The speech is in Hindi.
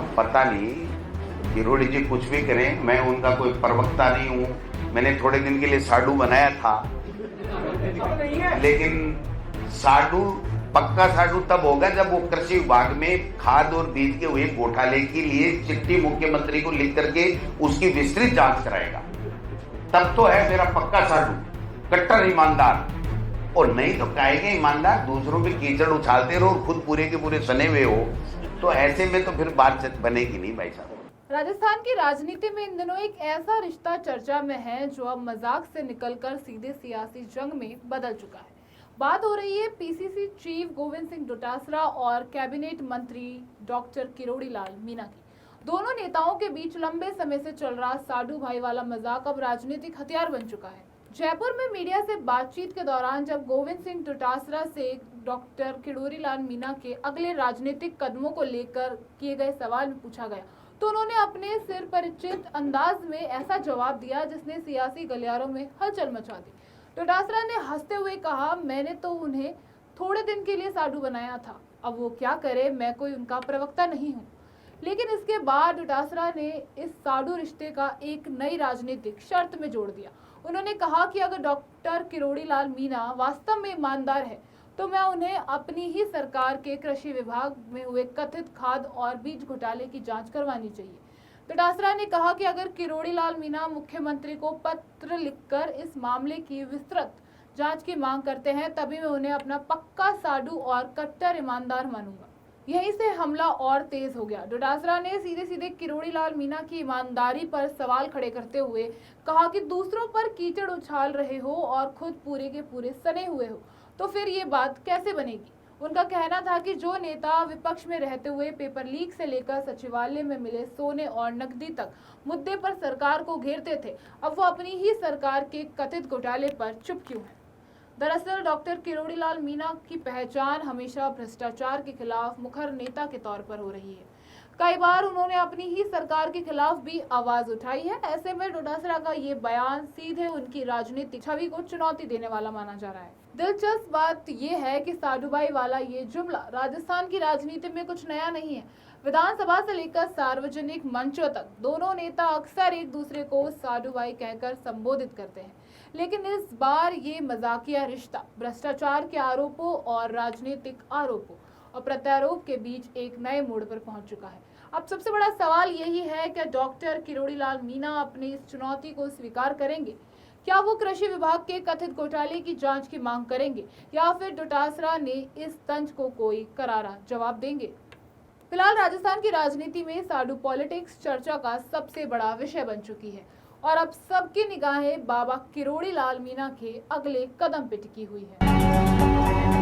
अब पता नहीं किरोड़ी जी कुछ भी करें, मैं उनका कोई प्रवक्ता नहीं हूं। मैंने थोड़े दिन के लिए साडू बनाया था, लेकिन साडू पक्का साडू तब होगा जब वो कृषि विभाग में खाद और बीज के हुए घोटाले के लिए चिट्ठी मुख्यमंत्री को लिख करके उसकी विस्तृत जांच कराएगा, तब तो है मेरा पक्का साडू, कट्टर ईमानदार। और नहीं तो कहेंगे ईमानदार, दूसरों पे कीचड़ उछालते रहो और खुद पूरे के पूरे सने हुए हो, तो ऐसे में तो फिर बात बनेगी नहीं भाई साहब। राजस्थान की राजनीति में इन दिनों एक ऐसा रिश्ता चर्चा में है जो अब मजाक से निकलकर सीधे सियासी जंग में बदल चुका है। बात हो रही है पीसीसी चीफ गोविंद सिंह डोटासरा और कैबिनेट मंत्री डॉक्टर किरोड़ी लाल मीणा की। दोनों नेताओं के बीच लंबे समय से चल रहा साडू भाई वाला मजाक अब राजनीतिक हथियार बन चुका है। जयपुर में मीडिया से बातचीत के दौरान जब गोविंद सिंह डोटासरा से डॉक्टर किरोड़ी लाल मीणा के अगले राजनीतिक कदमों को लेकर किए गए सवाल में पूछा गया, तो उन्होंने अपने सिर परिचित अंदाज में ऐसा जवाब दिया जिसने सियासी गलियारों में हलचल मचा दी। डोटासरा ने हंसते हुए कहा, मैंने तो उन्हें थोड़े दिन के लिए साडू बनाया था, अब वो क्या करे, मैं कोई उनका प्रवक्ता नहीं हूँ। लेकिन इसके बाद डोटासरा ने इस साडू रिश्ते का एक नई राजनीतिक शर्त में जोड़ दिया। उन्होंने कहा कि अगर डॉक्टर किरोड़ी लाल मीणा वास्तव में ईमानदार है तो मैं उन्हें अपनी ही सरकार के कृषि विभाग में हुए कथित खाद और बीज घोटाले की जांच करवानी चाहिए। डोटासरा ने कहा कि अगर किरोड़ी लाल मीणा मुख्यमंत्री को पत्र लिखकर इस मामले की विस्तृत जांच की मांग करते हैं, तभी मैं उन्हें अपना पक्का साडू और कट्टर ईमानदार मानूंगा। यहीं से हमला और तेज हो गया। डोटासरा ने सीधे सीधे किरोड़ी लाल मीणा की ईमानदारी पर सवाल खड़े करते हुए कहा कि दूसरों पर कीचड़ उछाल रहे हो और खुद पूरे के पूरे सने हुए हो, तो फिर ये बात कैसे बनेगी। उनका कहना था कि जो नेता विपक्ष में रहते हुए पेपर लीक से लेकर सचिवालय में मिले सोने और नकदी तक मुद्दे पर सरकार को घेरते थे, अब वो अपनी ही सरकार के कथित घोटाले पर चुप क्यों है। दरअसल डॉक्टर किरोड़ी लाल मीणा की पहचान हमेशा भ्रष्टाचार के खिलाफ मुखर नेता के तौर पर हो रही है। कई बार उन्होंने अपनी ही सरकार के खिलाफ भी आवाज उठाई है। ऐसे में डोटासरा का ये बयान सीधे उनकी राजनीतिक छवि को चुनौती देने वाला माना जा रहा है। दिलचस्प बात यह है कि साडूबाई वाला ये जुमला राजस्थान की राजनीति में कुछ नया नहीं है। विधानसभा से लेकर सार्वजनिक मंचों तक दोनों नेता अक्सर एक दूसरे को साडूबाई कहकर संबोधित करते हैं, लेकिन इस बार ये मजाकिया रिश्ता भ्रष्टाचार के आरोपों और राजनीतिक आरोपों और प्रत्यारोप के बीच एक नए मोड़ पर पहुंच चुका है। अब सबसे बड़ा सवाल यही है कि डॉक्टर किरोड़ी लाल मीणा अपनी इस चुनौती को स्वीकार करेंगे। क्या वो कृषि विभाग के कथित घोटाले की जांच की मांग करेंगे या फिर डोटासरा ने इस तंज को कोई करारा जवाब देंगे। फिलहाल राजस्थान की राजनीति में साडू पॉलिटिक्स चर्चा का सबसे बड़ा विषय बन चुकी है और अब सबकी निगाहें बाबा किरोड़ी लाल मीणा के अगले कदम पे टिकी हुई है।